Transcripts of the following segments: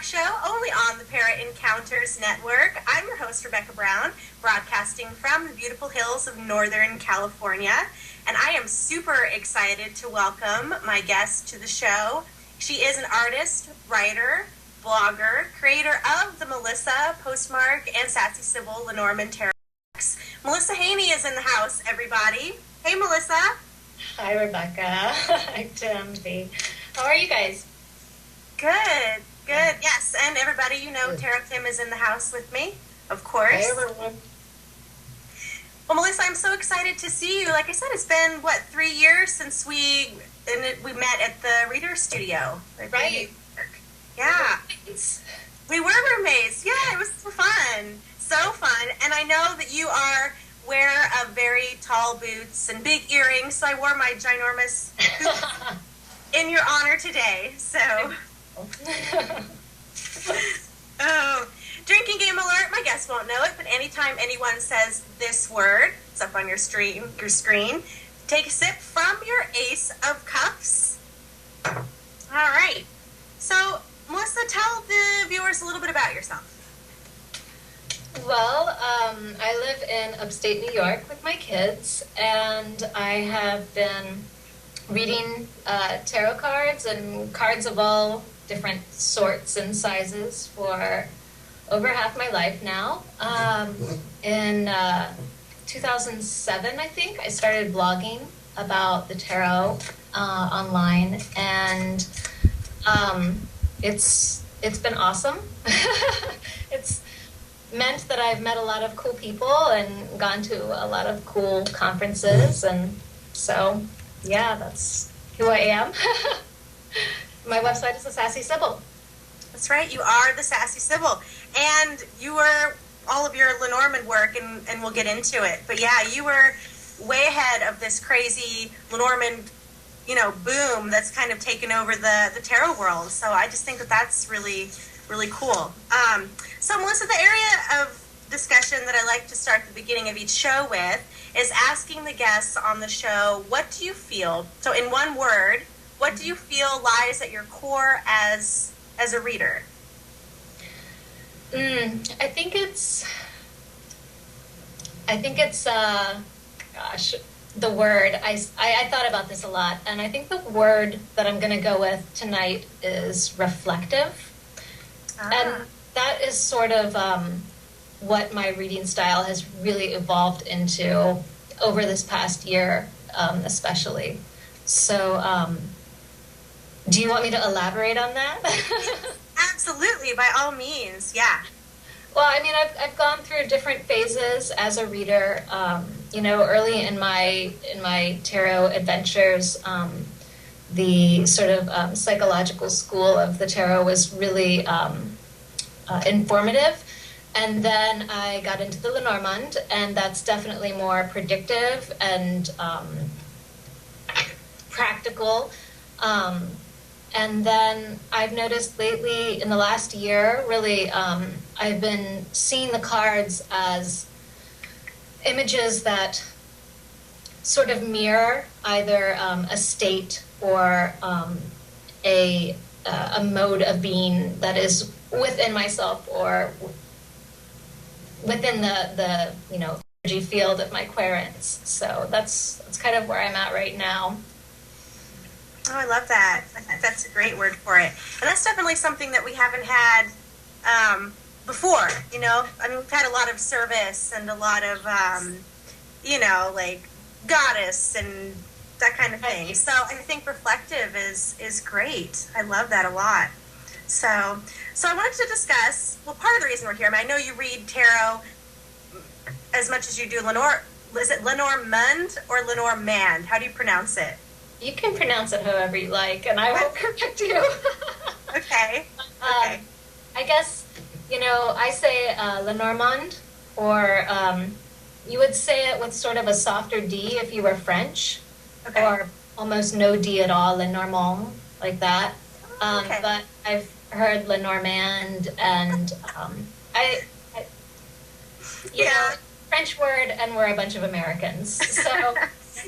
show only on the Parrot Encounters Network. I'm your host, Rebecca Brown, broadcasting from the beautiful hills of Northern California. And I am super excited to welcome my guest to the show. She is an artist, writer, blogger, creator of the Melissa, Postmark, and Sassy Sibyl, Lenormand and Tarot. Melissa Haney is in the house, everybody. Hey, Melissa. Hi, Rebecca. Hi, Tim. How are you guys? Good, good. Yes, and everybody, you know, Tarot Tim is in the house with me, of course. Hey, everyone. Well, Melissa, I'm so excited to see you. Like I said, it's been, 3 years since we met at the Reader Studio. Right. Yeah. We were roommates. Yeah, it was so fun. So fun. And I know that you are wear of very tall boots and big earrings, so I wore my ginormous boots in your honor today. So, oh, drinking game alert. My guests won't know it, but anytime anyone says this word, it's up on your screen. Take a sip from your Ace of Cups. All right. So, Melissa, tell the viewers a little bit about yourself. Well, I live in upstate New York with my kids, and I have been reading tarot cards and cards of all different sorts and sizes for over half my life now. In 2007, I think, I started blogging about the tarot online, and it's been awesome. It's meant that I've met a lot of cool people and gone to a lot of cool conferences, and so yeah, that's who I am. My website is the Sassy Sibyl. That's right, you are the Sassy Sibyl, and you were all of your Lenormand work, and we'll get into it. But yeah, you were way ahead of this crazy Lenormand, boom that's kind of taken over the tarot world. So I just think that that's really, really cool. So Melissa, the area of discussion that I like to start the beginning of each show with is asking the guests on the show, what do you feel? So in one word, what do you feel lies at your core as a reader? I think it's the word. I thought about this a lot, and I think the word that I'm going to go with tonight is reflective. And that is sort of what my reading style has really evolved into over this past year, especially. So, do you want me to elaborate on that? Absolutely, by all means, yeah. Well, I mean, I've gone through different phases as a reader. Early in my tarot adventures, the sort of psychological school of the tarot was really informative. And then I got into the Lenormand, and that's definitely more predictive and practical. And then I've noticed lately, in the last year, really, I've been seeing the cards as images that sort of mirror either a state or a mode of being that is within myself or within the energy field of my querents. So that's kind of where I'm at right now. Oh, I love that. I think that's a great word for it. And that's definitely something that we haven't had before, I mean, we've had a lot of service and a lot of, like goddess and that kind of thing. So I think reflective is great. I love that a lot. So I wanted to discuss, part of the reason we're here, I mean, I know you read tarot as much as you do is it Lenormand or Lenormand? How do you pronounce it? You can pronounce it however you like, and I will correct you. Okay. I guess, I say Lenormand, or you would say it with sort of a softer D if you were French, okay. Or almost no D at all, Lenormand, like that. Okay. But I've heard Lenormand, and French word, and we're a bunch of Americans, so...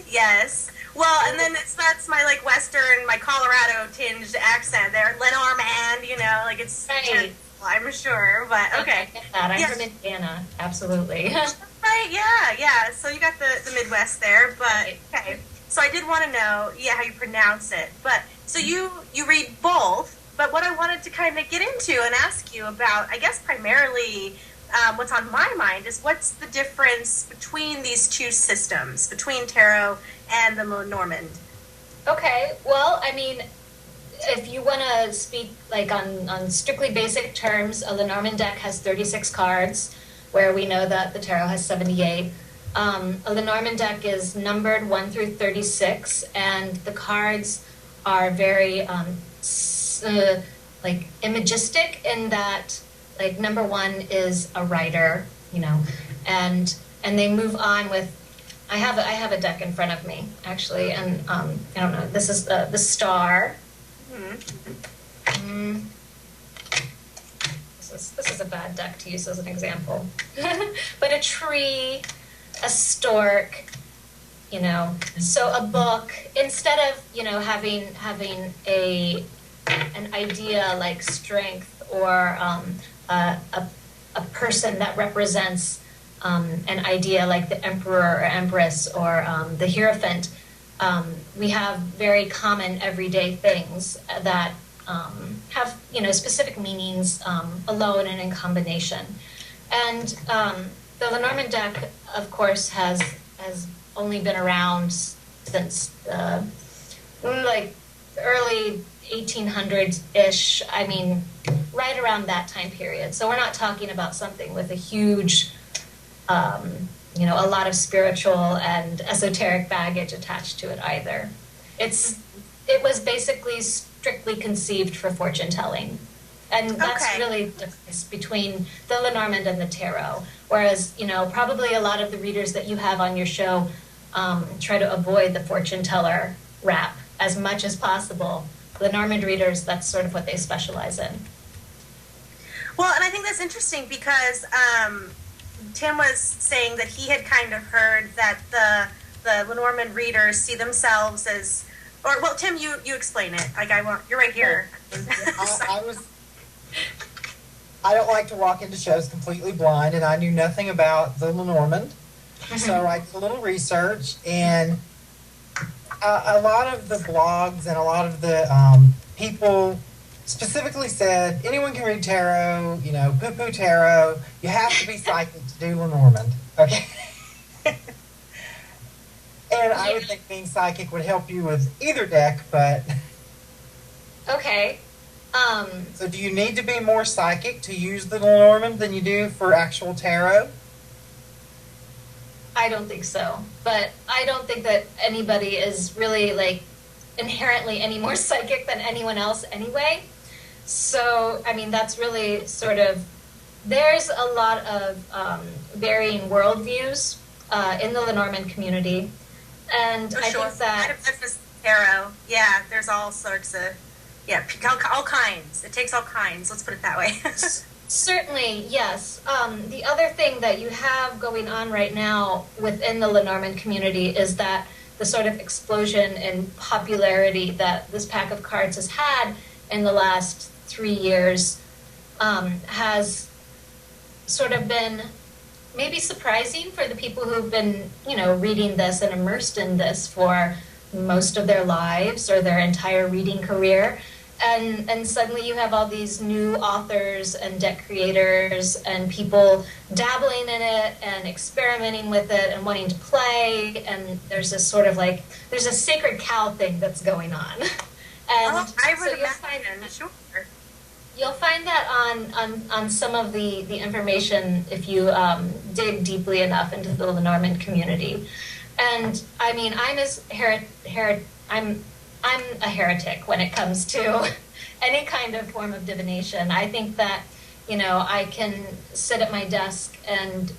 Yes. Well, and then that's my like Western, my Colorado tinged accent there. Lenormand, you know, like it's Right. I'm sure, but okay. I get that. I'm from Indiana. Absolutely. Right, yeah. So you got the Midwest there, but okay. So I did want to know, yeah, how you pronounce it. But so you read both, but what I wanted to kind of get into and ask you about, I guess primarily what's on my mind is what's the difference between these two systems, between tarot and the Lenormand? Okay. Well, I mean, if you want to speak like on strictly basic terms, a Lenormand deck has 36 cards, where we know that the tarot has 78. A Lenormand deck is numbered 1 through 36, and the cards are very like imagistic in that, like, number 1 is a writer, you know, and they move on with. I have a deck in front of me actually, and I don't know. This is the star. This is a bad deck to use as an example. But a tree, a stork, you know. So a book, instead of, you know, having an idea like strength or a person that represents an idea like the emperor or empress or the Hierophant, we have very common everyday things that have, you know, specific meanings alone and in combination. And the Lenormand deck, of course, has only been around since like early 1800s-ish. I mean, right around that time period. So we're not talking about something with a huge, you know, a lot of spiritual and esoteric baggage attached to it either. It was basically strictly conceived for fortune telling. And that's really the difference between the Lenormand and the tarot. Whereas, you know, probably a lot of the readers that you have on your show try to avoid the fortune teller rap as much as possible. Lenormand readers, that's sort of what they specialize in. Well, and I think that's interesting because Tim was saying that he had kind of heard that the Lenormand readers see themselves as, or well, Tim, you explain it. Like you're right here. I don't like to walk into shows completely blind, and I knew nothing about the Lenormand, so I did a little research, and a lot of the blogs and a lot of the people specifically said anyone can read tarot, you know, poo-poo tarot. You have to be psychic to do Lenormand, okay? And I would think being psychic would help you with either deck, but... Okay. So do you need to be more psychic to use the Lenormand than you do for actual tarot? I don't think so. But I don't think that anybody is really, like, inherently any more psychic than anyone else anyway. So, I mean, that's really sort of... There's a lot of varying worldviews in the Lenormand community. And I think that... Tarot, yeah, there's all sorts of... Yeah, all kinds. It takes all kinds. Let's put it that way. Certainly, yes. The other thing that you have going on right now within the Lenormand community is that the sort of explosion in popularity that this pack of cards has had in the last 3 years has sort of been maybe surprising for the people who've been, you know, reading this and immersed in this for most of their lives or their entire reading career. And suddenly you have all these new authors and deck creators and people dabbling in it and experimenting with it and wanting to play. And there's this sort of like, there's a sacred cow thing that's going on. And I would imagine, sure. You'll find that on some of the information if you dig deeply enough into the Lenormand community. And I mean, I'm a heretic when it comes to any kind of form of divination. I think that, you know, I can sit at my desk and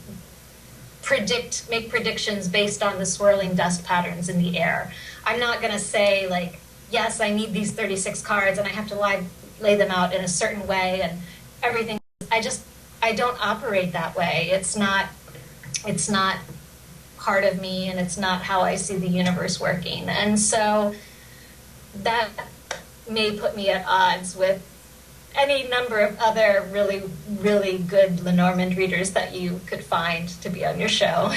make predictions based on the swirling dust patterns in the air. I'm not going to say, like, yes, I need these 36 cards and I have to lay them out in a certain way and everything. I don't operate that way. It's not part of me, and it's not how I see the universe working. And so that may put me at odds with any number of other really, really good Lenormand readers that you could find to be on your show.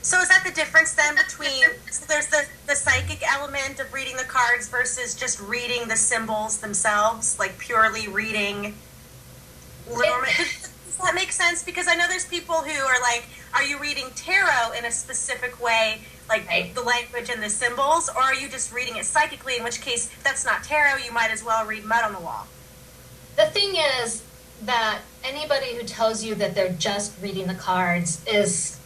So is that the difference then between, so there's the psychic element of reading the cards versus just reading the symbols themselves, like purely reading Lenormand? Does that make sense? Because I know there's people who are like, are you reading tarot in a specific way, like the language and the symbols, or are you just reading it psychically, in which case, if that's not tarot, you might as well read mud on the wall? The thing is that anybody who tells you that they're just reading the cards is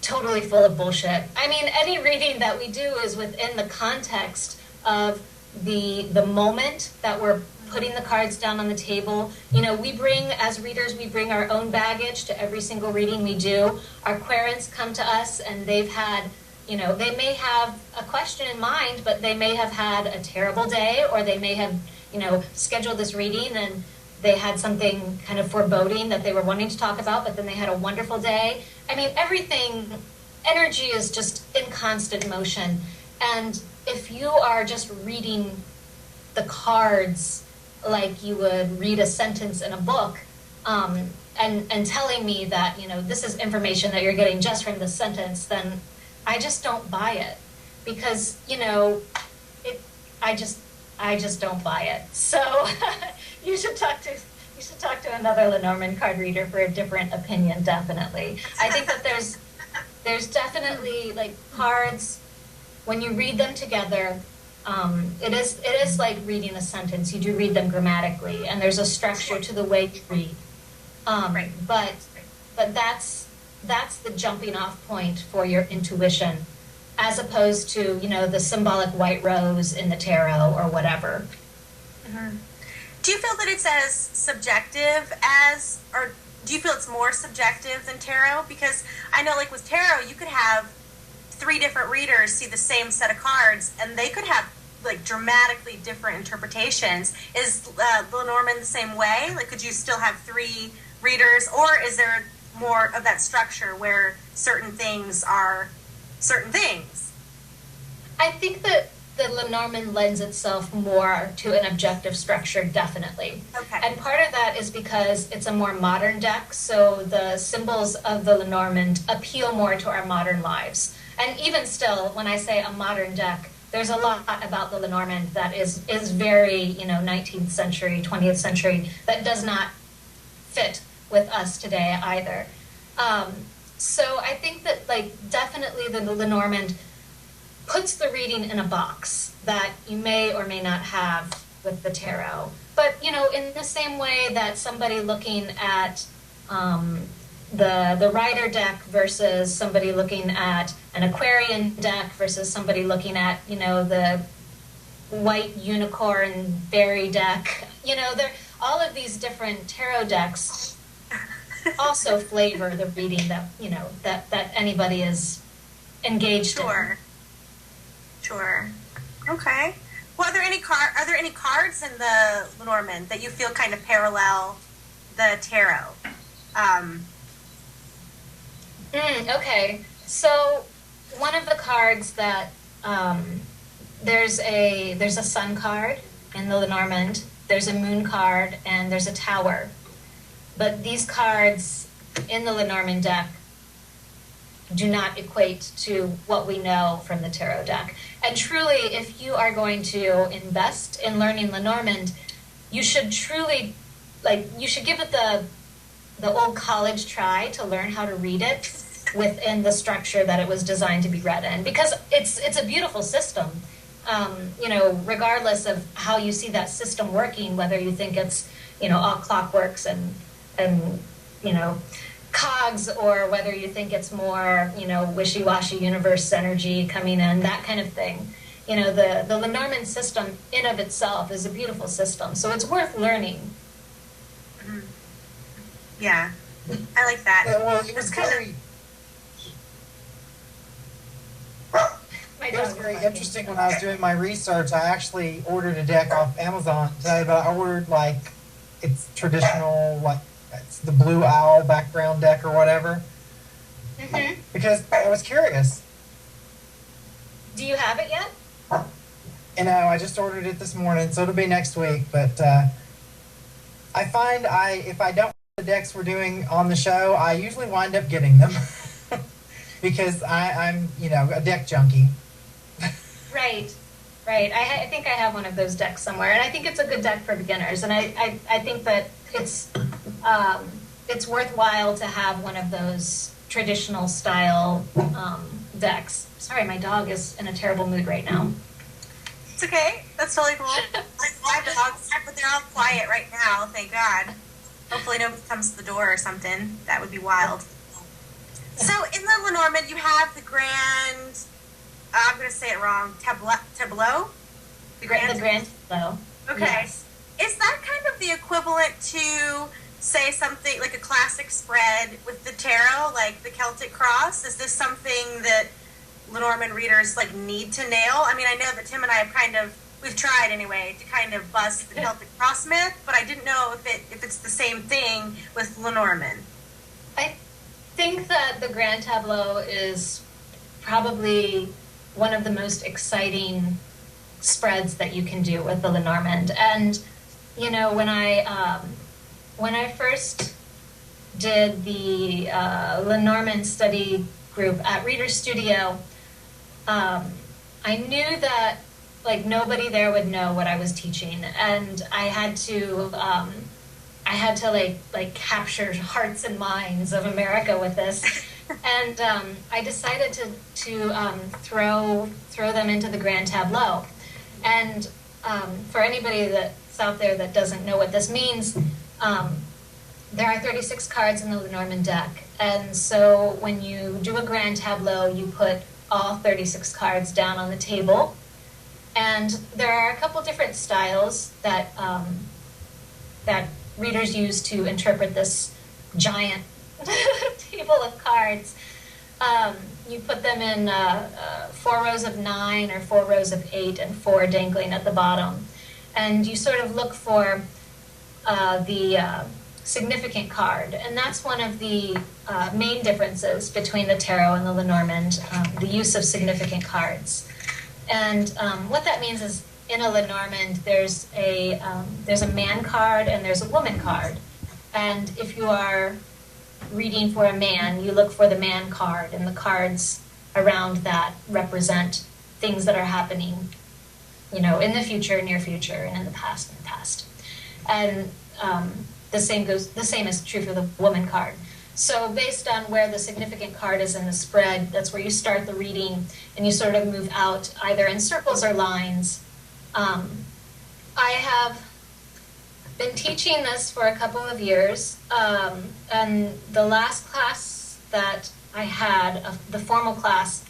totally full of bullshit. I mean, any reading that we do is within the context of the moment that we're putting the cards down on the table. You know, we bring, as readers, we bring our own baggage to every single reading we do. Our querents come to us and they've had, you know, they may have a question in mind, but they may have had a terrible day, or they may have, you know, scheduled this reading and they had something kind of foreboding that they were wanting to talk about, but then they had a wonderful day. I mean, everything, energy is just in constant motion. And if you are just reading the cards like you would read a sentence in a book, and telling me that, you know, this is information that you're getting just from the sentence, then I just don't buy it. Because, you know, I just don't buy it. So you should talk to another Lenormand card reader for a different opinion, definitely. I think that there's definitely, like, cards, when you read them together, it is like reading a sentence. You do read them grammatically, and there's a structure to the way you read. Right. But that's the jumping off point for your intuition, as opposed to, you know, the symbolic white rose in the tarot or whatever. Mm-hmm. Do you feel that it's as subjective as, or do you feel it's more subjective than tarot? Because I know, like with tarot, you could have 3 different readers see the same set of cards, and they could have like dramatically different interpretations. Is Lenormand the same way? Like, could you still have 3 readers, or is there more of that structure where certain things are certain things? I think that the Lenormand lends itself more to an objective structure, definitely. Okay. And part of that is because it's a more modern deck, so the symbols of the Lenormand appeal more to our modern lives. And even still, when I say a modern deck, there's a lot about the Lenormand that is very, you know, 19th century, 20th century, that does not fit with us today either. So I think that, like, definitely the Lenormand puts the reading in a box that you may or may not have with the tarot. But, you know, in the same way that somebody looking at the Rider deck versus somebody looking at an Aquarian deck versus somebody looking at, you know, the White Unicorn Berry deck, you know, all of these different tarot decks also flavor the reading that, you know, that anybody is engaged in. Sure. Okay. Well, are there any cards in the Lenormand that you feel kind of parallel the tarot? Okay. So one of the cards that there's a sun card in the Lenormand, there's a moon card, and there's a tower. But these cards in the Lenormand deck do not equate to what we know from the tarot deck. And truly, if you are going to invest in learning Lenormand, you should truly, you should give it the old college try to learn how to read it within the structure that it was designed to be read in, because it's a beautiful system. You know, regardless of how you see that system working, whether you think it's, you know, all clockworks and you know, cogs, or whether you think it's more, you know, wishy-washy universe energy coming in, that kind of thing. You know, the Lenormand system in of itself is a beautiful system, so it's worth learning. Mm-hmm. Yeah, I like that. Yeah, well, it was very interesting when I was doing my research. I actually ordered a deck off Amazon today, but I ordered, like, it's traditional, like, it's the Blue Owl background deck or whatever. Because I was curious. Do you have it yet? You know, I just ordered it this morning, so it'll be next week. But I find if I don't have the decks we're doing on the show, I usually wind up getting them because I'm a deck junkie. Right. I think I have one of those decks somewhere, and I think it's a good deck for beginners. And I think that it's worthwhile to have one of those traditional style decks. Sorry, my dog is in a terrible mood right now. It's okay. That's totally cool. I have dogs, but they're all quiet right now, thank God. Hopefully nobody comes to the door or something. That would be wild. So in the Lenormand, you have the grand, I'm going to say it wrong, tableau? The grand tableau. Okay. Yes. Is that kind of the equivalent to, say, something like a classic spread with the tarot, like the Celtic cross? Is this something that Lenormand readers need to nail? I mean, I know that Tim and I have we've tried anyway to kind of bust the Celtic cross myth, but I didn't know if it's the same thing with Lenormand. I think that the grand tableau is probably one of the most exciting spreads that you can do with the Lenormand. And when I first did the Lenormand study group at Reader Studio, I knew that nobody there would know what I was teaching, and I had to capture hearts and minds of America with this. And I decided to throw them into the grand tableau. And for anybody that's out there that doesn't know what this means, there are 36 cards in the Lenormand deck. And so when you do a grand tableau, you put all 36 cards down on the table. And there are a couple different styles that readers use to interpret this giant table of cards. You put them in 4 rows of 9 or 4 rows of 8 and 4 dangling at the bottom. And you sort of look for the significant card. And that's one of the main differences between the tarot and the Lenormand, the use of significant cards. And what that means is in a Lenormand, there's a man card and there's a woman card. And if you are reading for a man, you look for the man card, and the cards around that represent things that are happening, in the future, near future, and in the past. And the same is true for the woman card. So based on where the significant card is in the spread, that's where you start the reading, and you sort of move out either in circles or lines. I have been teaching this for a couple of years, and the last class that I had, the formal class,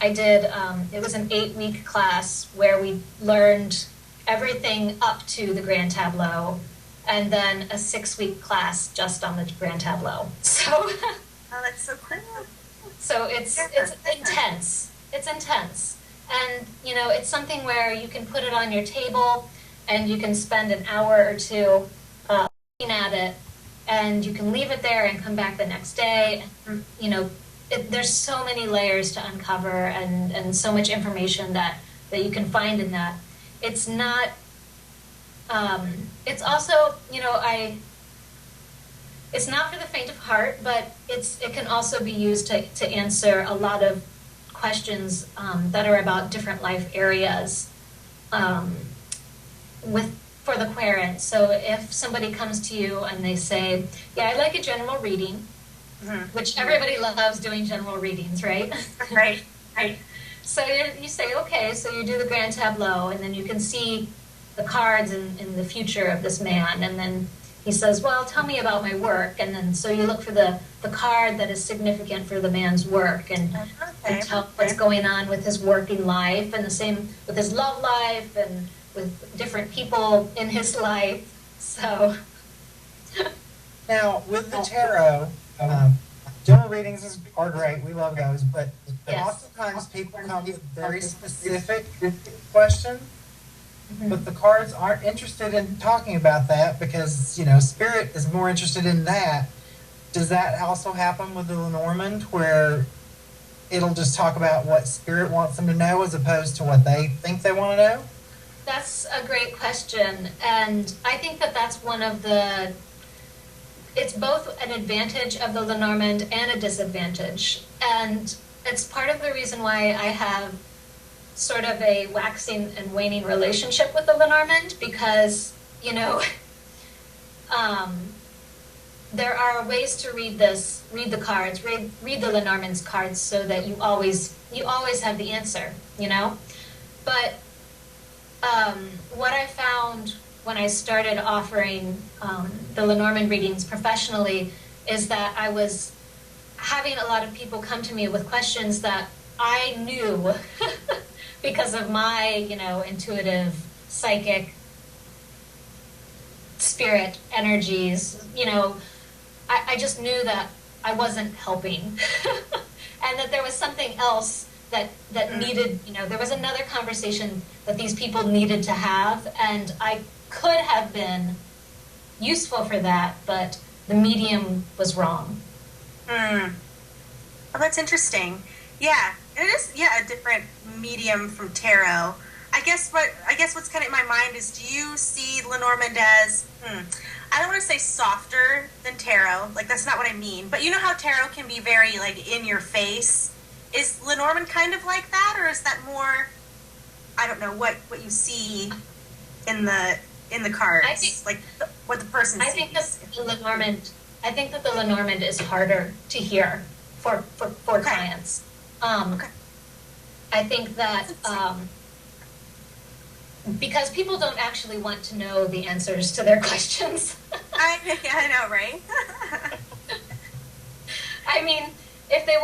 I did, it was an 8-week class where we learned everything up to the grand tableau, and then a 6-week class just on the grand tableau. So, oh, that's so cool. So it's intense. It's intense. And, it's something where you can put it on your table and you can spend an hour or two looking at it, and you can leave it there and come back the next day. There's so many layers to uncover and so much information that you can find in that. It's not, it's also, it's not for the faint of heart, but it can also be used to answer a lot of questions that are about different life areas for the querent. So if somebody comes to you and they say, yeah, I'd like a general reading, which everybody loves doing general readings, right? Right. So you say, okay, so you do the grand tableau, and then you can see the cards in the future of this man, and then he says, well, tell me about my work, and then so you look for the card that is significant for the man's work, and tell what's going on with his working life, and the same with his love life, and with different people in his life. So now with the tarot, general readings are great. We love those, but yes. Oftentimes people come with very specific questions. but the cards aren't interested in talking about that because, Spirit is more interested in that. Does that also happen with the Lenormand, where it'll just talk about what Spirit wants them to know as opposed to what they think they want to know? That's a great question, and I think that that's one of the... It's both an advantage of the Lenormand and a disadvantage, and it's part of the reason why I have sort of a waxing and waning relationship with the Lenormand, because, there are ways to read the cards, read the Lenormand's cards so that you always have the answer, But what I found when I started offering the Lenormand readings professionally is that I was having a lot of people come to me with questions that I knew because of my, intuitive, psychic, spirit energies, I just knew that I wasn't helping and that there was something else that needed, there was another conversation that these people needed to have, and I could have been useful for that, but the medium was wrong. Oh, that's interesting. Yeah, it is. Yeah, a different medium from tarot. I guess what's kind of in my mind is, do you see Lenormand as? I don't want to say softer than tarot. Like, that's not what I mean. But you know how tarot can be very in your face. Is Lenormand kind of like that, or is that more? I don't know what you see in the cards. I think, what the person sees. I think that the Lenormand is harder to hear for clients. Okay. I think that because people don't actually want to know the answers to their questions. I know, right? I mean, if they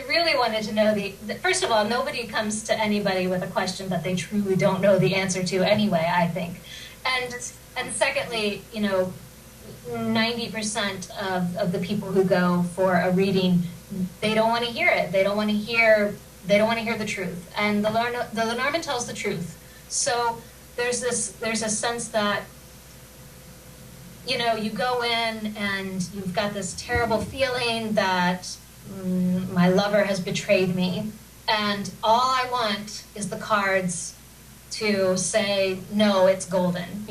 really wanted to know first of all, nobody comes to anybody with a question that they truly don't know the answer to anyway, I think. And secondly, 90% of the people who go for a reading, they don't want to hear it. They don't want to hear the truth. And the Lenormand tells the truth. So there's a sense that, you go in and you've got this terrible feeling that my lover has betrayed me, and all I want is the cards to say, no, it's golden,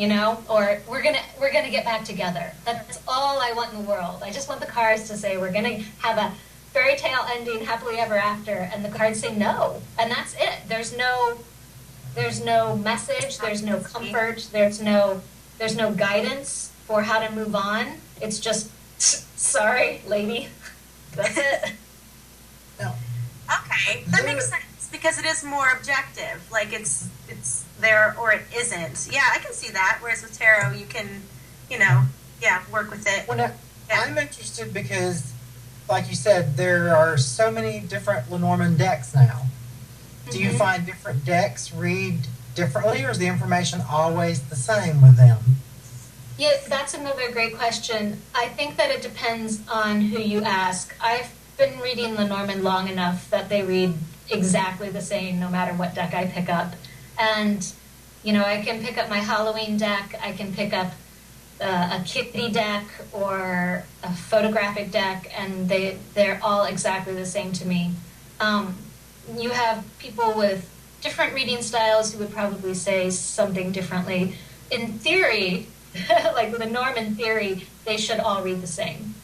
or we're gonna get back together. That's all I want in the world. I just want the cards to say we're gonna have a fairy tale ending, happily ever after, and the cards say no, and that's it. There's no message, there's no comfort, there's no guidance for how to move on. It's just, sorry, lady. That's it. No. Okay, that makes sense because it is more objective. Like it's there or it isn't. Yeah, I can see that. Whereas with tarot, you can, work with it. Well, I'm interested because, like you said, there are so many different Lenormand decks now. Do you find different decks read differently, or is the information always the same with them? Yeah, that's another great question. I think that it depends on who you ask. I've been reading Lenormand long enough that they read exactly the same no matter what deck I pick up. And, I can pick up my Halloween deck, I can pick up a kitty deck or a photographic deck, and they're all exactly the same to me. You have people with different reading styles who would probably say something differently. In theory, like the Lenormand theory, they should all read the same.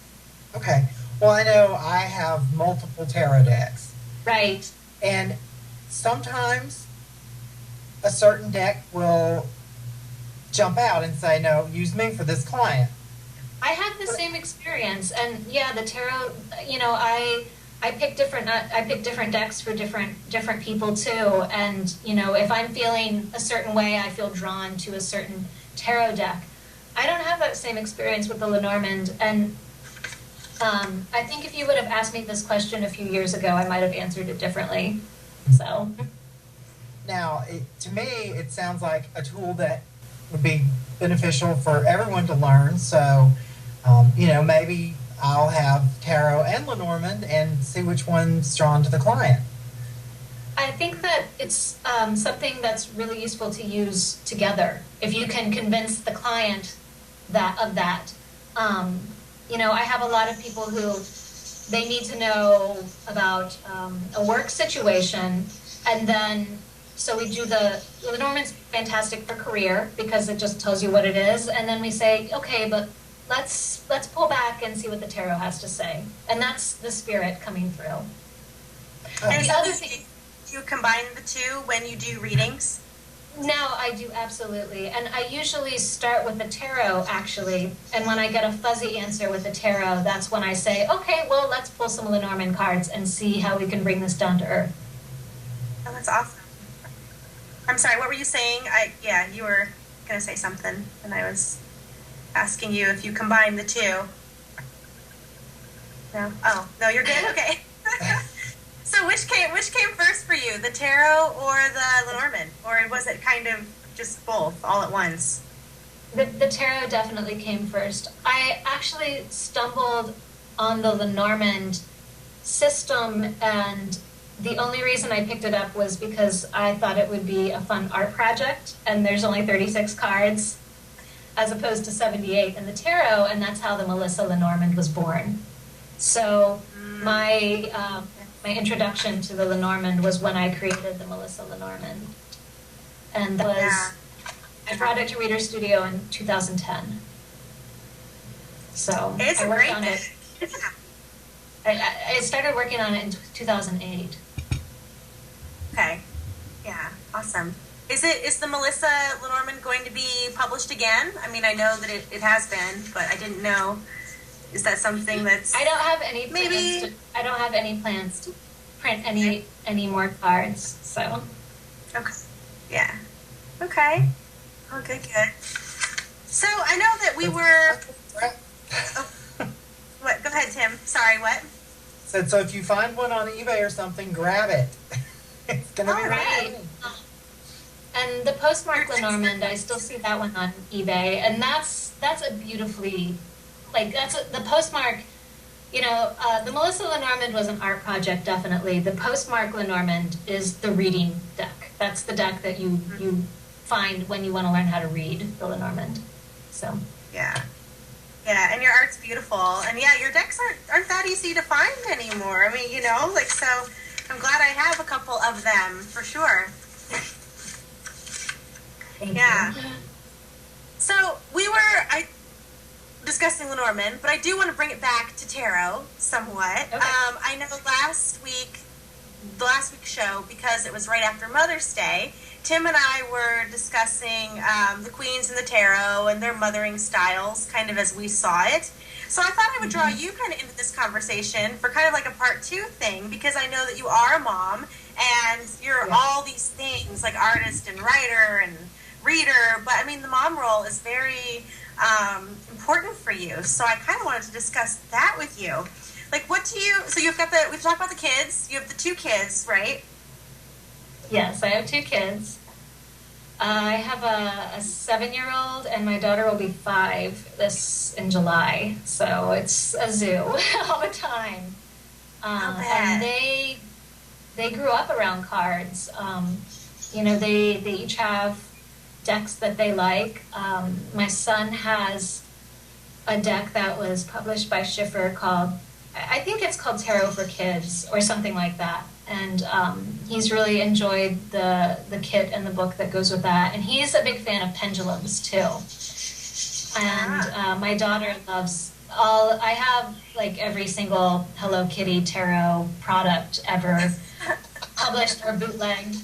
Okay. Well, I know I have multiple tarot decks. Right. And sometimes a certain deck will jump out and say, no, use me for this client. I had the same experience. And yeah, the tarot, I pick different decks for different people too. And, if I'm feeling a certain way, I feel drawn to a certain tarot deck. I don't have that same experience with the Lenormand. And I think if you would have asked me this question a few years ago, I might have answered it differently. So. Now, to me, it sounds like a tool that would be beneficial for everyone to learn. So, maybe I'll have tarot and Lenormand and see which one's drawn to the client. I think that it's something that's really useful to use together. If you can convince the client of that. You know, I have a lot of people who they need to know about a work situation, and then so we do the Lenormand's fantastic for career because it just tells you what it is, and then we say, okay, but let's pull back and see what the tarot has to say, and that's the spirit coming through. And the other thing, you combine the two when you do readings? Now I do, absolutely. And I usually start with the tarot, actually. And when I get a fuzzy answer with the tarot, that's when I say, okay, well, let's pull some Lenormand cards and see how we can bring this down to earth. Oh, that's awesome. I'm sorry, what were you saying? Yeah, you were going to say something, and I was asking you if you combine the two. No? Oh, no, you're good? Okay. So which came first for you, the tarot or the Lenormand? Or was it kind of just both all at once? The tarot definitely came first. I actually stumbled on the Lenormand system, and the only reason I picked it up was because I thought it would be a fun art project, and there's only 36 cards as opposed to 78 in the tarot, and that's how the Melissa Lenormand was born. So my introduction to the Lenormand was when I created the Melissa Lenormand. And that was, I brought it to Reader Studio in 2010. So it's I worked great on it. I started working on it in 2008. Okay. Yeah, awesome. Is the Melissa Lenormand going to be published again? I mean, I know that it has been, but I didn't know. Is that something that's... I don't have any plans to print any more cards, so... Okay. Yeah. Okay. Oh, good. So, I know that we were... Oh, what? Go ahead, Tim. Sorry, what? So if you find one on eBay or something, grab it. It's going to be right. And the postmark Lenormand, I still see that one on eBay, and that's a beautifully... the postmark, you know, the Melissa Lenormand was an art project, definitely. The postmark Lenormand is the reading deck. That's the deck that you find when you want to learn how to read the Lenormand. So. Yeah, and your art's beautiful. And yeah, your decks aren't that easy to find anymore. I mean, you know, so I'm glad I have a couple of them, for sure. Thank you. So we were... discussing Lenormand, but I do want to bring it back to tarot somewhat. Okay. I know the last week's show, because it was right after Mother's Day, Tim and I were discussing the queens in the tarot and their mothering styles, kind of as we saw it. So I thought I would draw you kind of into this conversation for kind of like a part 2 thing, because I know that you are a mom and you're all these things, like artist and writer and reader, but I mean the mom role is very important for you. So I kind of wanted to discuss that with you. Like, so you've got we've talked about the kids, you have the 2 kids, right? Yes, I have 2 kids. I have a 7-year-old, and my daughter will be 5 in July. So it's a zoo all the time. And they grew up around cards. You know, they each have decks that they like. My son has a deck that was published by Schiffer called, I think it's called Tarot for Kids or something like that. And he's really enjoyed the kit and the book that goes with that. And he's a big fan of pendulums too. And my daughter loves I have like every single Hello Kitty tarot product ever published or bootlegged.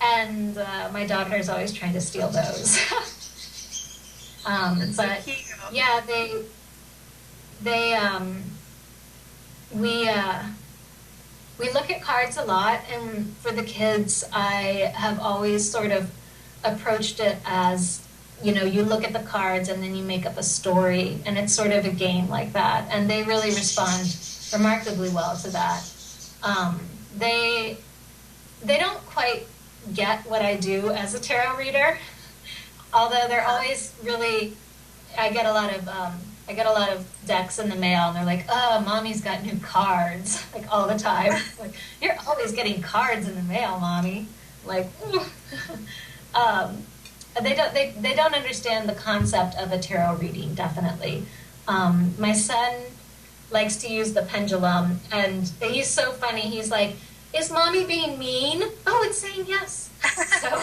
And my daughter's always trying to steal those. But so yeah, we look at cards a lot, and for the kids, I have always sort of approached it as, you know, you look at the cards and then you make up a story, and it's sort of a game like that, and they really respond remarkably well to that. They don't quite get what I do as a tarot reader, although they're always really, I get a lot of I get a lot of decks in the mail, and they're like, "Oh, mommy's got new cards," like all the time. Like, you're always getting cards in the mail, mommy. Like, they don't understand the concept of a tarot reading. Definitely, my son likes to use the pendulum, and he's so funny. He's like, "Is mommy being mean?" "Oh, it's saying yes." So,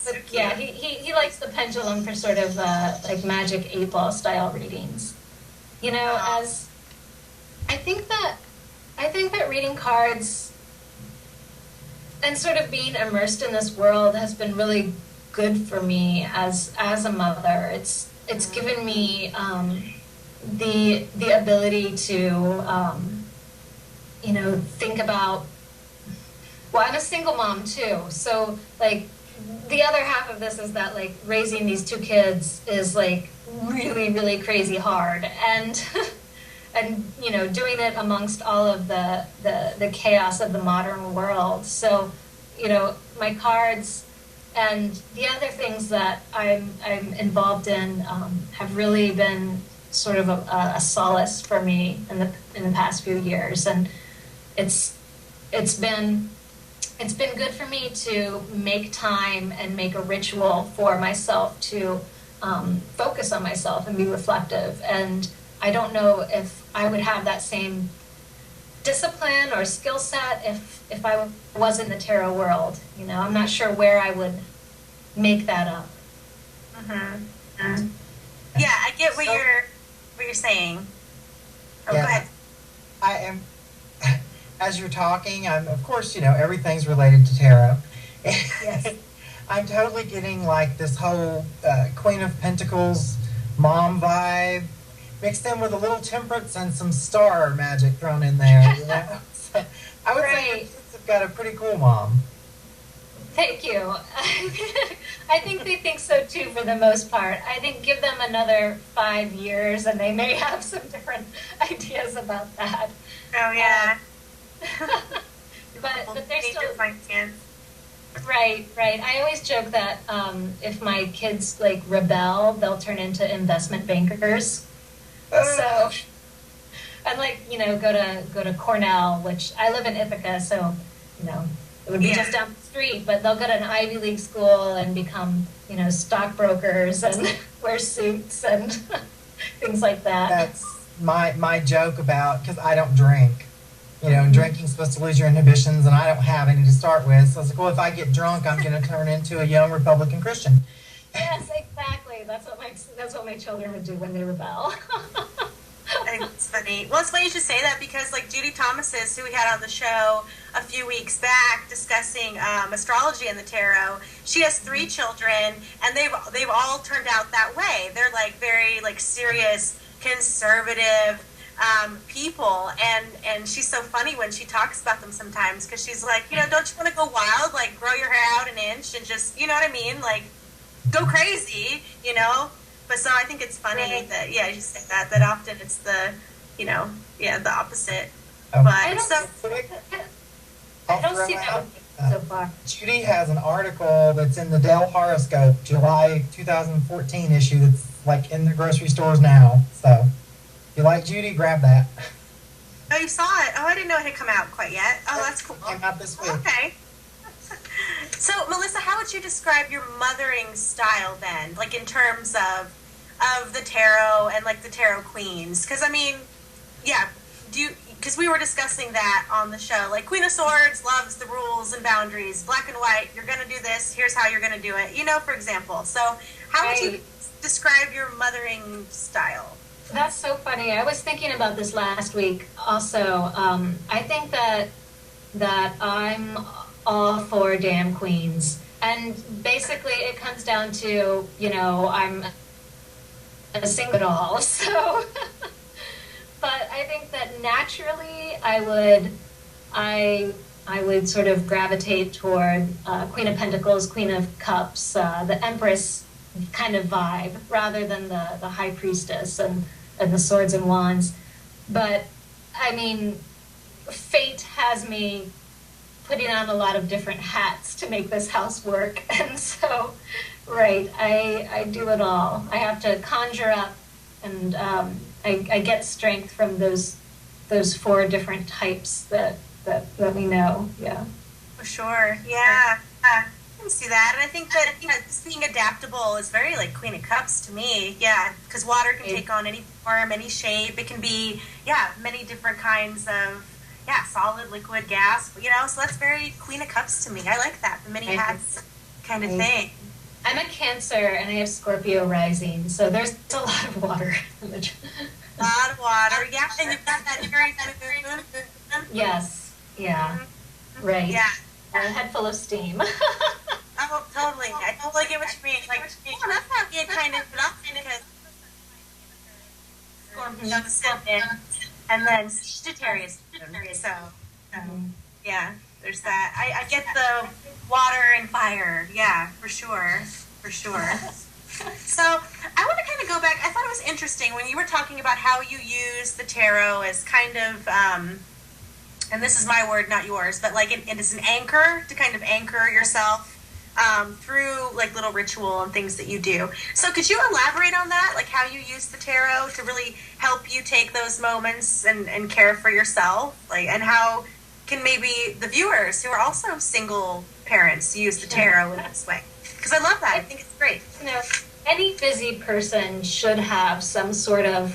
but yeah, he likes the pendulum for sort of like magic 8-ball style readings. You know, as I think that reading cards and sort of being immersed in this world has been really good for me as a mother. It's given me the ability to you know, think about. Well, I'm a single mom too, so like the other half of this is that like raising these 2 kids is like really, really crazy hard, and and you know, doing it amongst all of the chaos of the modern world. So, you know, my cards and the other things that I'm involved in have really been sort of a solace for me in the past few years, and it's been good for me to make time and make a ritual for myself to focus on myself and be reflective. And I don't know if I would have that same discipline or skill set if I was in the tarot world. You know, I'm not sure where I would make that up. Mm-hmm. Yeah, I get what you're saying. Oh, yeah, go ahead. I am. As you're talking, I'm, of course, you know, everything's related to tarot. Yes. I'm totally getting like this whole Queen of Pentacles mom vibe mixed in with a little temperance and some star magic thrown in there. You know? So I would say your kids have got a pretty cool mom. Thank you. I think they think so too for the most part. I think give them another 5 years and they may have some different ideas about that. Oh, yeah. But they're still right. I always joke that if my kids like rebel, they'll turn into investment bankers. So, and like, you know, go to Cornell, which I live in Ithaca, so you know it would be just down the street. But they'll go to an Ivy League school and become, you know, stockbrokers and wear suits and things like that. That's my joke about, because I don't drink. You know, drinking's supposed to lose your inhibitions, and I don't have any to start with. So I was like, well, if I get drunk, I'm going to turn into a young Republican Christian. Yes, exactly. That's what my children would do when they rebel. It's funny. Well, it's funny you should say that, because like Judy Thomas's, who we had on the show a few weeks back discussing astrology and the tarot, she has 3 children, and they've all turned out that way. They're like very like serious, conservative people, and she's so funny when she talks about them sometimes, because she's like, you know, don't you want to go wild, like grow your hair out an inch and just, you know what I mean, like go crazy, you know? But so I think it's funny that you said that often it's the, you know, the opposite. Oh. But I don't see that so far. Judy has an article that's in the Dell Horoscope, July 2014 issue, that's like in the grocery stores now. So if you like Judy, grab that. Oh, you saw it? Oh, I didn't know it had come out quite yet. Oh, that's cool. Came out this week. Okay. So, Melissa, how would you describe your mothering style then? Like in terms of the tarot and like the tarot queens? Because I mean, because we were discussing that on the show. Like Queen of Swords loves the rules and boundaries, black and white. You're going to do this. Here's how you're going to do it. You know, for example. So, how would you describe your mothering style? That's so funny. I was thinking about this last week also. I think that I'm all for damn queens. And basically it comes down to, you know, I'm a single doll. So, but I think that naturally I would sort of gravitate toward Queen of Pentacles, Queen of Cups, the Empress kind of vibe, rather than the High Priestess and the Swords and Wands. But I mean, fate has me putting on a lot of different hats to make this house work, and so Right. I do it all. I have to conjure up, and I get strength from those four different types that we know. Yeah. For sure. Yeah. I can see that. And I think that, just being adaptable is very like Queen of Cups to me. Yeah. Because water can take on any form, any shape. It can be, many different kinds of, solid, liquid, gas, so that's very Queen of Cups to me. I like that. The many hats kind of thing. I'm a Cancer and I have Scorpio rising, so there's a lot of water. A lot of water. Yeah. And you've got that very Yes. Yeah. Right. Yeah. A head full of steam. Oh, totally. I totally get what you mean. Like, that's not being kind of because Scorpio and then Sagittarius. So, yeah, there's that. I get the water and fire. Yeah, for sure. For sure. So I want to kind of go back. I thought it was interesting when you were talking about how you use the tarot as kind of, and this is my word, not yours, but like it is an anchor to kind of anchor yourself through like little ritual and things that you do. So could you elaborate on that, like how you use the tarot to really help you take those moments and care for yourself, like, and how can maybe the viewers who are also single parents use the tarot in this way? Because I love that. I think it's great. Any busy person should have some sort of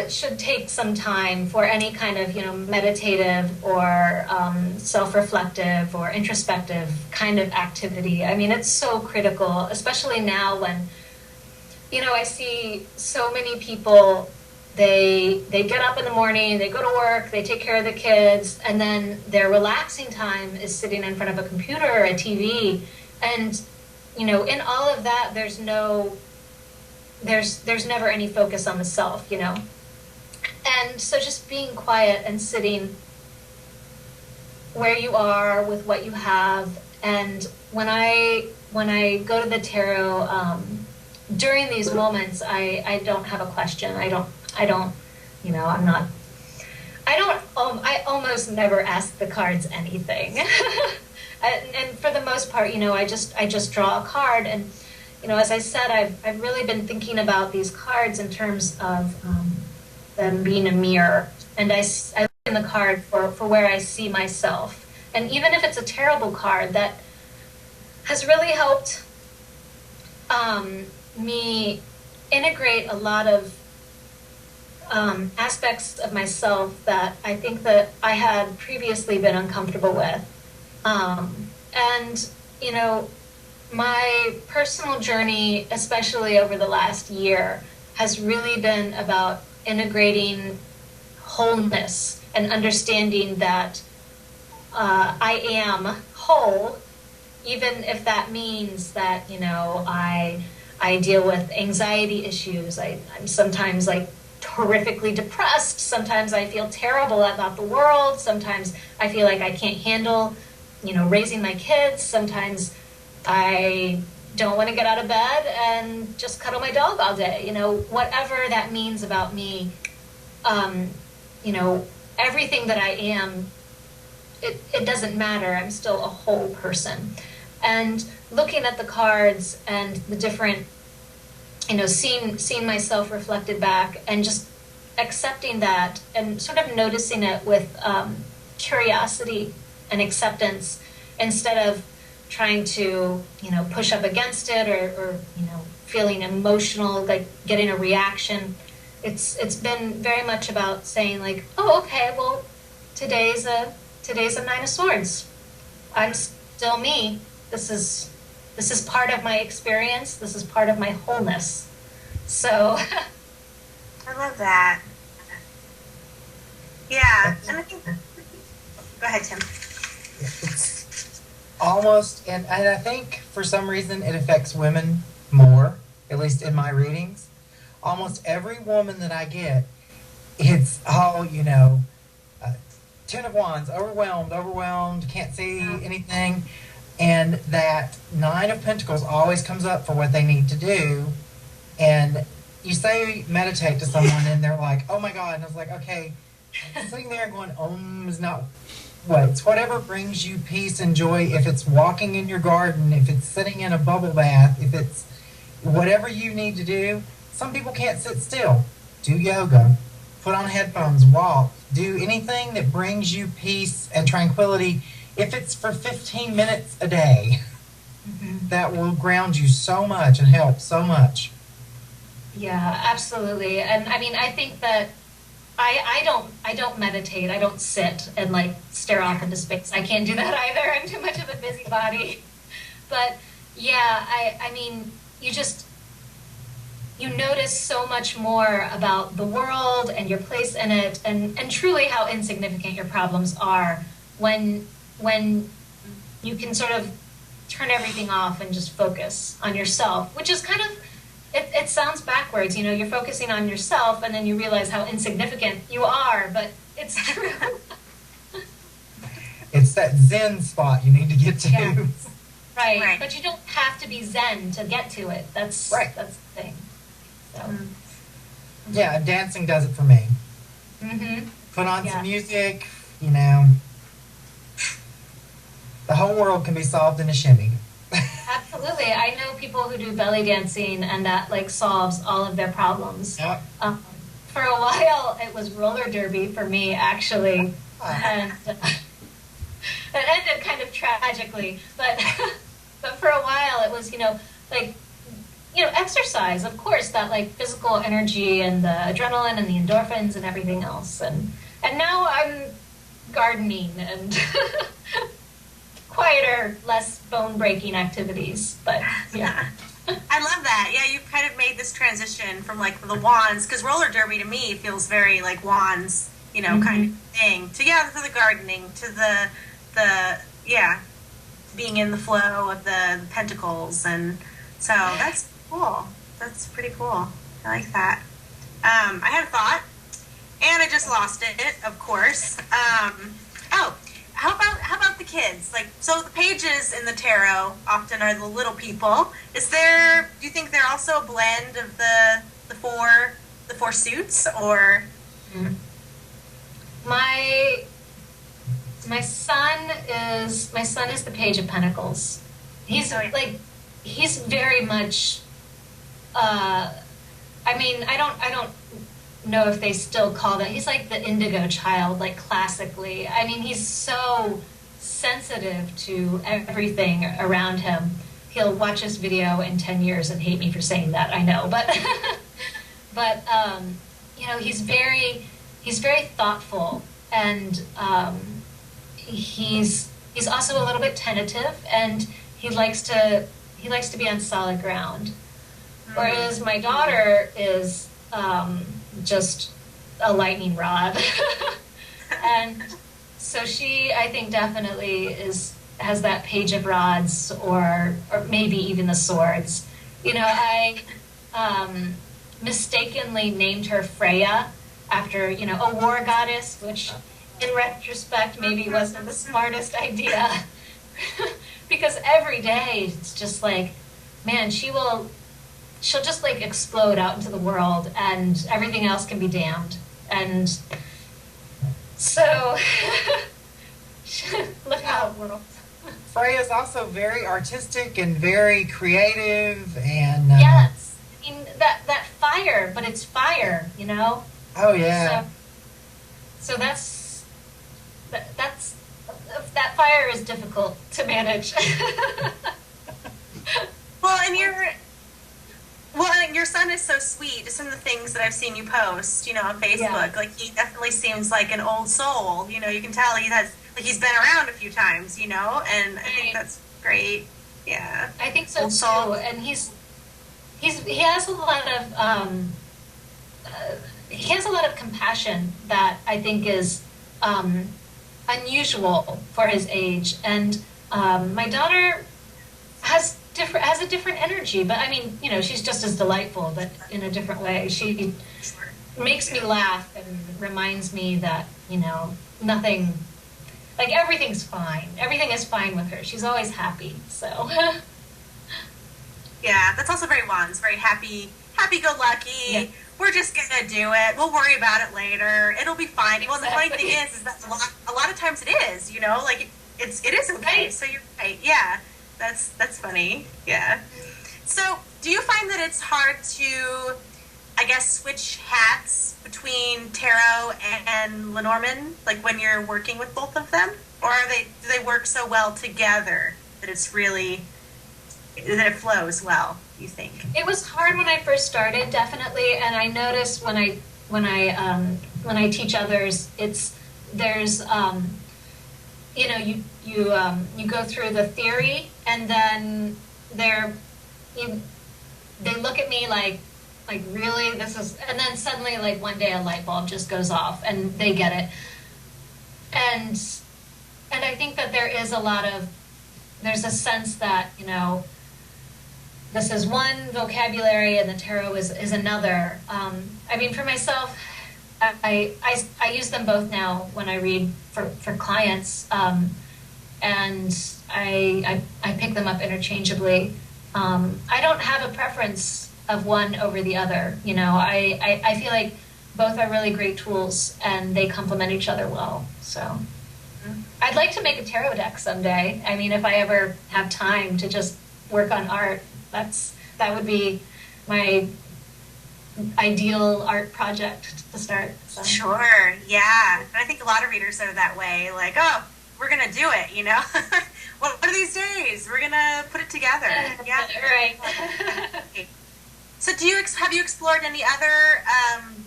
should take some time for any kind of meditative or self-reflective or introspective kind of activity. I mean, it's so critical, especially now when I see so many people. They get up in the morning, they go to work, they take care of the kids, and then their relaxing time is sitting in front of a computer or a TV. And, in all of that, there's never any focus on the self, And so just being quiet and sitting where you are with what you have. And when I go to the tarot, during these moments, I don't have a question. I almost never ask the cards anything. And for the most part, I just draw a card. And, as I said, I've really been thinking about these cards in terms of them being a mirror. And I look in the card for where I see myself. And even if it's a terrible card, that has really helped me integrate a lot of aspects of myself that I think that I had previously been uncomfortable with. And, my personal journey, especially over the last year, has really been about integrating wholeness and understanding that I am whole, even if that means that, I deal with anxiety issues. I'm sometimes like horrifically depressed. Sometimes I feel terrible about the world. Sometimes I feel like I can't handle, raising my kids. Sometimes I don't want to get out of bed and just cuddle my dog all day. Whatever that means about me, everything that I am, it doesn't matter. I'm still a whole person. And looking at the cards and the different, seeing myself reflected back and just accepting that and sort of noticing it with curiosity and acceptance instead of trying to, push up against it or feeling emotional, like getting a reaction. It's been very much about saying like, oh, okay, well, today's a Nine of Swords. I'm still me. This is part of my experience. This is part of my wholeness. So I love that. Yeah, and I think. Go ahead, Tim. It's almost, and I think for some reason it affects women more, at least in my readings. Almost every woman that I get, it's all, Ten of Wands, overwhelmed, can't see anything. And that Nine of Pentacles always comes up for what they need to do. And you say meditate to someone and they're like, oh my God. And I was like, okay, I'm sitting there going, is not It's whatever brings you peace and joy. If it's walking in your garden, if it's sitting in a bubble bath, if it's whatever you need to do. Some people can't sit still. Do yoga, put on headphones, walk, do anything that brings you peace and tranquility. If it's for 15 minutes a day, that will ground you so much and help so much. Yeah, absolutely. And I mean, I think that I don't meditate. I don't sit and like stare off into space. I can't do that either. I'm too much of a busybody. But yeah, I mean, you notice so much more about the world and your place in it, and truly how insignificant your problems are when you can sort of turn everything off and just focus on yourself, which is kind of, it sounds backwards, you're focusing on yourself and then you realize how insignificant you are, but it's true. It's that Zen spot you need to get to. Yeah. Right, but you don't have to be Zen to get to it. That's the thing. So. Yeah, dancing does it for me. Put on some music, the whole world can be solved in a shimmy. Absolutely. I know people who do belly dancing and that like solves all of their problems. Yep. For a while, it was roller derby for me, actually. And it ended kind of tragically. But for a while, it was, exercise, of course, that like physical energy and the adrenaline and the endorphins and everything else. And now I'm gardening and quieter, less bone-breaking activities, but yeah. I love that. Yeah, you've kind of made this transition from like the wands, because roller derby to me feels very like wands, kind of thing, to the gardening, to the being in the flow of the pentacles, and so that's cool. That's pretty cool. I like that. I had a thought, and I just lost it, of course. How about the kids? Like, so the pages in the tarot often are the little people. Do you think they're also a blend of the four suits, or? My son is the Page of Pentacles. He's he's very much. I don't know if they still call that. He's like the indigo child, like classically. I mean, he's so sensitive to everything around him. He'll watch this video in 10 years and hate me for saying that, I know. But he's very thoughtful, and he's also a little bit tentative, and he likes to be on solid ground. Whereas my daughter is just a lightning rod. And so she, I think, definitely has that Page of Rods, or maybe even the Swords. I mistakenly named her Freya after, a war goddess, which in retrospect maybe wasn't the smartest idea. Because every day it's just like, man, she'll just like explode out into the world and everything else can be damned. And so look out, world. Freya's also very artistic and very creative, and yes, I mean that fire, but it's fire, Oh yeah. So that's that fire is difficult to manage. And your son is so sweet. Just some of the things that I've seen you post, on Facebook. Yeah. Like, he definitely seems like an old soul. You can tell he's been around a few times, and I think that's great. Yeah. I think so too. And he has a lot of compassion that I think is unusual for his age. And my daughter has a different energy, but I mean, she's just as delightful, but in a different way. She makes me laugh and reminds me that, nothing, like everything's fine. Everything is fine with her. She's always happy, so. Yeah, that's also very wands, very happy-go-lucky. Yeah. We're just gonna gonna do it. We'll worry about it later. It'll be fine. Well, the funny thing is that a lot of times it is, you know, like it is okay. Right. So you're right. Yeah, that's funny. Yeah. So do you find that it's hard to, I guess, switch hats between tarot and Lenormand, like when you're working with both of them, or do they work so well together that that it flows well? You think? It was hard when I first started, definitely, and I noticed when I teach others, there's you know, you go through the theory, and then they look at me like really, this is, and then suddenly, like, one day a light bulb just goes off and they get it. And I think that there's a sense that, you know, this is one vocabulary and the tarot is another. I mean, for myself, I use them both now when I read for clients, and I pick them up interchangeably. I don't have a preference of one over the other. You know, I feel like both are really great tools and they complement each other well. So I'd like to make a tarot deck someday. I mean, if I ever have time to just work on art, that would be my ideal art project to start. So. Sure. Yeah. And I think a lot of readers are that way. Like, oh, we're gonna do it. You know. One of these days, we're gonna put it together. Yeah. Right. So have you explored any other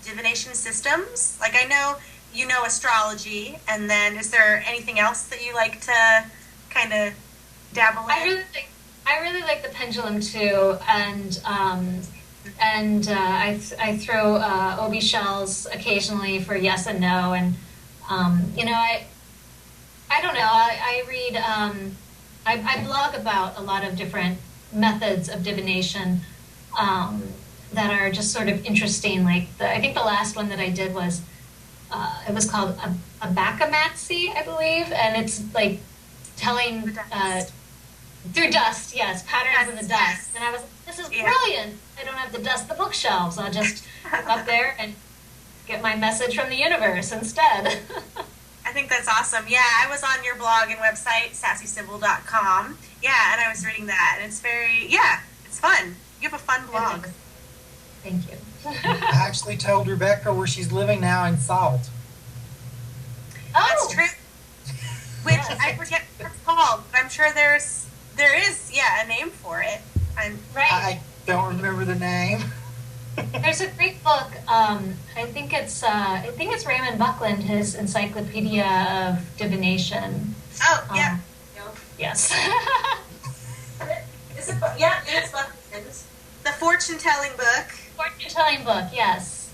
divination systems? Like, I know you know astrology, and then is there anything else that you like to kind of dabble in? I really like the pendulum too, and I throw obi shells occasionally for yes and no, and you know, I don't know, I read I blog about a lot of different methods of divination that are just sort of interesting. Like I think the last one that I did was it was called a Bacchamancy, I believe, and it's like telling through dust, yes, patterns in the dust. And I was like, this is brilliant. I don't have to dust the bookshelves. I'll just up there and get my message from the universe instead. I think that's awesome. Yeah, I was on your blog and website, sassysibyl.com. Yeah, and I was reading that, and it's it's fun. You have a fun blog. Thank you. I actually told Rebecca where she's living now in Salt. That's true. Which I forget what it's called, but I'm sure there is a name for it. Right. I don't remember the name. There's a great book. I think it's Raymond Buckland, his Encyclopedia of Divination. Oh, yeah. Yes. Is it? Yeah, it's Buckland. The fortune-telling book. Fortune-telling book, yes.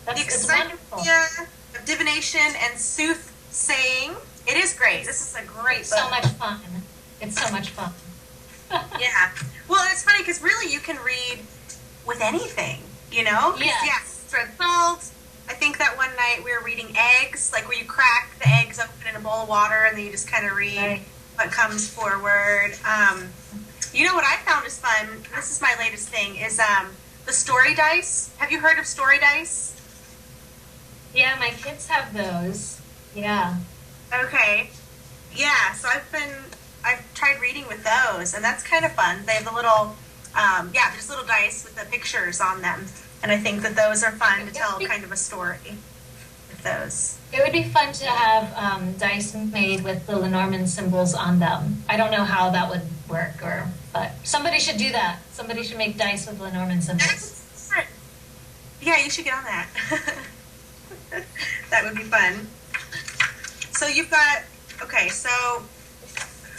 It's wonderful. Of divination and soothsaying. It is great. This is a great book. So much fun. It's so much fun. Yeah. Well, it's funny because really you can read with anything, you know? Yes. Thread salt. I think that one night we were reading eggs, like where you crack the eggs open in a bowl of water and then you just kind of read what comes forward. You know what I found is fun? This is my latest thing, is the story dice. Have you heard of story dice? Yeah, my kids have those. Yeah. Okay. Yeah, so I've tried reading with those, and that's kind of fun. They have the little, there's little dice with the pictures on them, and I think that those are fun to tell kind of a story with those. It would be fun to have dice made with the Lenormand symbols on them. I don't know how that would work, but somebody should do that. Somebody should make dice with Lenormand symbols. Yeah, you should get on that. That would be fun. So you've got,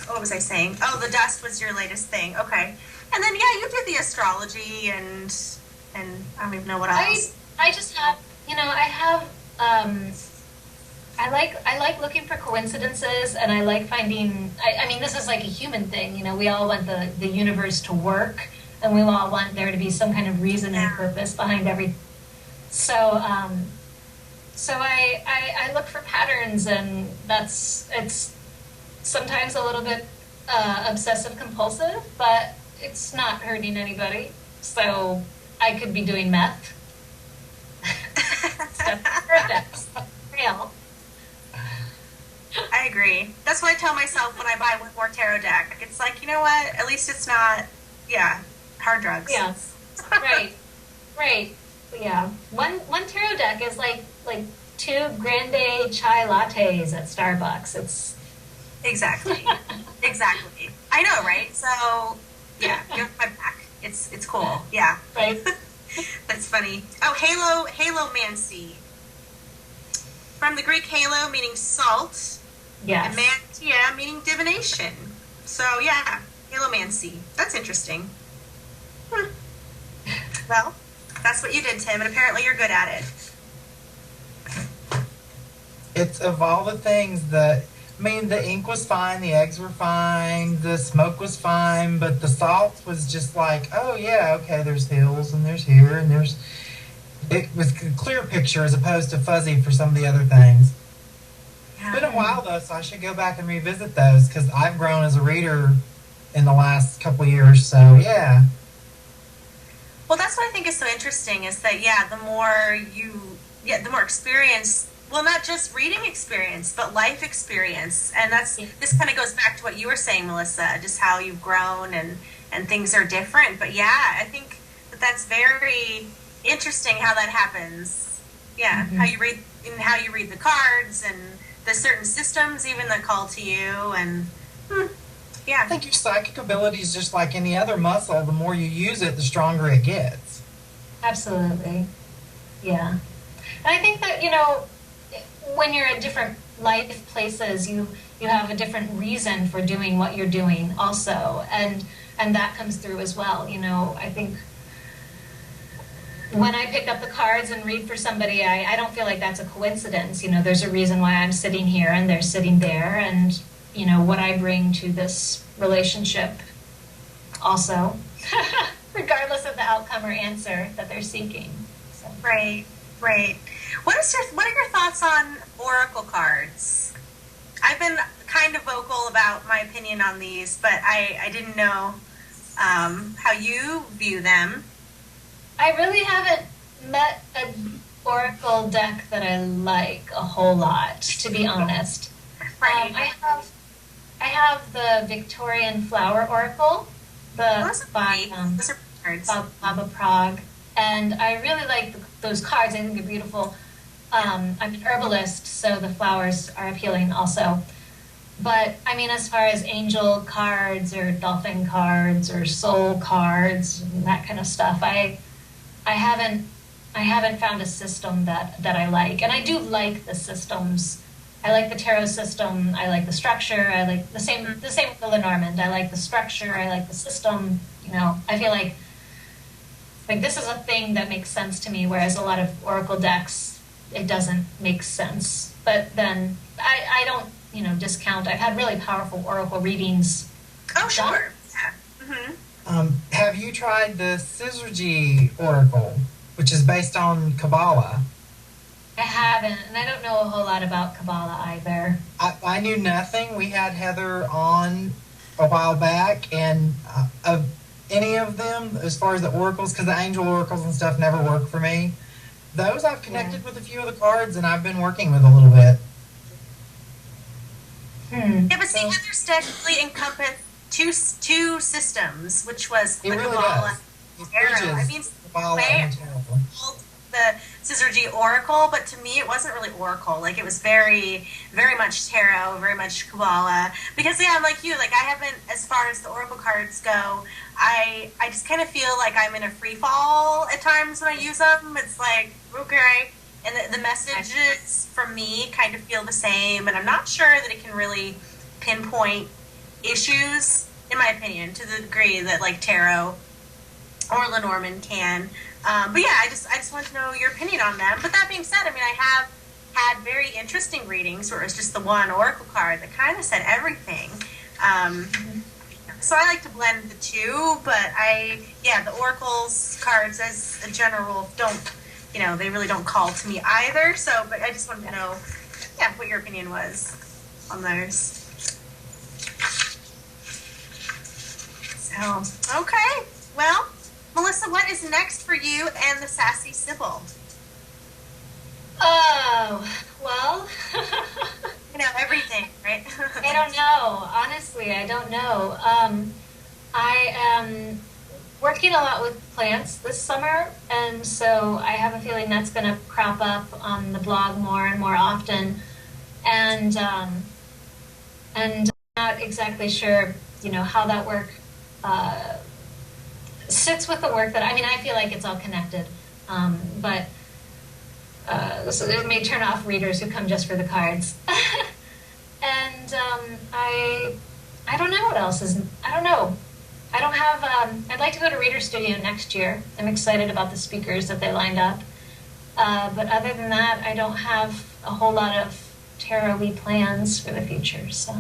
what was I saying? Oh, the dust was your latest thing. Okay. And then, you did the astrology and I don't even know what else. I just have, I like looking for coincidences, and I like finding, I mean, this is like a human thing, we all want the universe to work, and we all want there to be some kind of reason and purpose behind everything. So, so I look for patterns, and it's sometimes a little bit obsessive compulsive, but it's not hurting anybody. So I could be doing meth. agree. That's what I tell myself when I buy one more tarot deck. It's like, you know what? At least it's not, hard drugs. Yeah. Right. Right. Yeah. One tarot deck is like 2 grande chai lattes at Starbucks. It's exactly. Exactly. I know, right? So, yeah, give my back. It's cool. Yeah. right. That's funny. Oh, halomancy. From the Greek halo meaning salt. Yes. And mantia meaning divination. So, yeah, halomancy. That's interesting. Well, that's what you did, Tim, and apparently you're good at it. It's of all the things that, I mean, the ink was fine, the eggs were fine, the smoke was fine, but the salt was just like, oh yeah, okay, there's hills and there's here and there's, it was a clear picture as opposed to fuzzy for some of the other things. It's been a while though, so I should go back and revisit those because I've grown as a reader in the last couple of years, so yeah. Well, that's what I think is so interesting is that, the more experience, well, not just reading experience, but life experience. And this kind of goes back to what you were saying, Melissa, just how you've grown and things are different. But I think that's very interesting how that happens. Yeah, how you read the cards and the certain systems even that call to you and I think your psychic ability is just like any other muscle. The more you use it, the stronger it gets. Absolutely. Yeah. And I think that, when you're at different life places, you have a different reason for doing what you're doing also. And that comes through as well. I think when I pick up the cards and read for somebody, I don't feel like that's a coincidence. There's a reason why I'm sitting here and they're sitting there, and what I bring to this relationship also, regardless of the outcome or answer that they're seeking. So. Right. What are your thoughts on oracle cards? I've been kind of vocal about my opinion on these, but I didn't know how you view them. I really haven't met an oracle deck that I like a whole lot, to be honest. Right. I have the Victorian Flower Oracle, by Baba Prague, and I really like those cards. I think they're beautiful. I'm an herbalist, so the flowers are appealing also. But I mean, as far as angel cards or dolphin cards or soul cards and that kind of stuff, I haven't found a system that I like. And I do like the systems. I like the tarot system. I like the structure. I like the same with the Lenormand. I like the structure. I like the system. I feel like this is a thing that makes sense to me, whereas a lot of oracle decks, it doesn't make sense. But then I don't, discount. I've had really powerful oracle readings. Oh, sure. Yeah. Mm-hmm. Have you tried the Syzygy Oracle, which is based on Kabbalah? I haven't, and I don't know a whole lot about Kabbalah either. I knew nothing. We had Heather on a while back, and of any of them, as far as the oracles, because the angel oracles and stuff never work for me. Those I've connected with a few of the cards, and I've been working with a little bit. Yeah, but see, Heather's deck really encompassed two systems, which was the Kabbalah and Tarot. I mean, the Syzygy Oracle, but to me it wasn't really Oracle. It was very, very much Tarot, very much Kabbalah. Because I'm like you, I haven't, as far as the Oracle cards go, I just kind of feel like I'm in a free fall at times when I use them. It's like, okay, and the messages from me kind of feel the same, and I'm not sure that it can really pinpoint issues, in my opinion, to the degree that Tarot or Lenormand can. But yeah, I just want to know your opinion on them. But that being said, I have had very interesting readings where it was just the one oracle card that kind of said everything. So I like to blend the two, but the oracles cards as a general don't, they really don't call to me either. So, but I just wanted to know, what your opinion was on those. So, okay, well. Melissa, what is next for you and the Sassy Sibyl? Oh, well. Everything, right? I don't know. Honestly, I don't know. I am working a lot with plants this summer, and so I have a feeling that's going to crop up on the blog more and more often. And I'm not exactly sure, how that work sits with the work that I feel like it's all connected, but so it may turn off readers who come just for the cards. And I don't know what else is. I don't know. I don't have. I'd like to go to Reader Studio next year. I'm excited about the speakers that they lined up. But other than that, I don't have a whole lot of tarot-y plans for the future. So.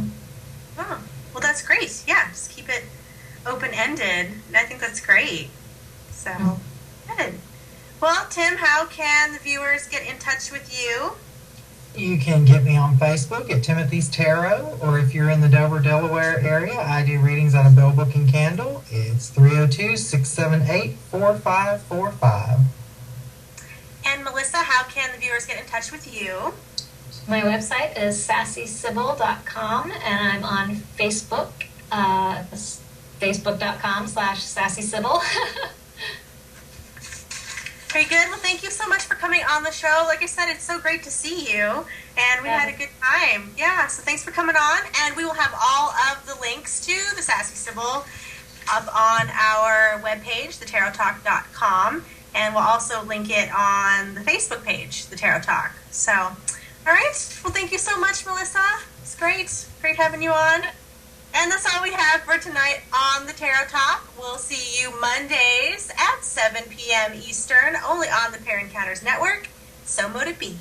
Oh, well, that's great. Yeah, just keep it open-ended. I think that's great. So, good. Well, Tim, how can the viewers get in touch with you? You can get me on Facebook at Timothy's Tarot, or if you're in the Dover, Delaware area, I do readings on a Bell Book and Candle. It's 302-678-4545. And Melissa, how can the viewers get in touch with you? My website is sassysibyl.com, and I'm on Facebook, facebook.com/Sassy Sibyl. Very good. Well, thank you so much for coming on the show. Like I said, it's so great to see you, and we had a good time. Yeah, so thanks for coming on, and we will have all of the links to the Sassy Sibyl up on our webpage, thetarotalk.com, and we'll also link it on the Facebook page, The Tarot Talk. So, all right. Well, thank you so much, Melissa. It's great. Great having you on. And that's all we have for tonight on the Tarot Talk. We'll see you Mondays at 7 p.m. Eastern, only on the Pair Encounters Network. So mote it be.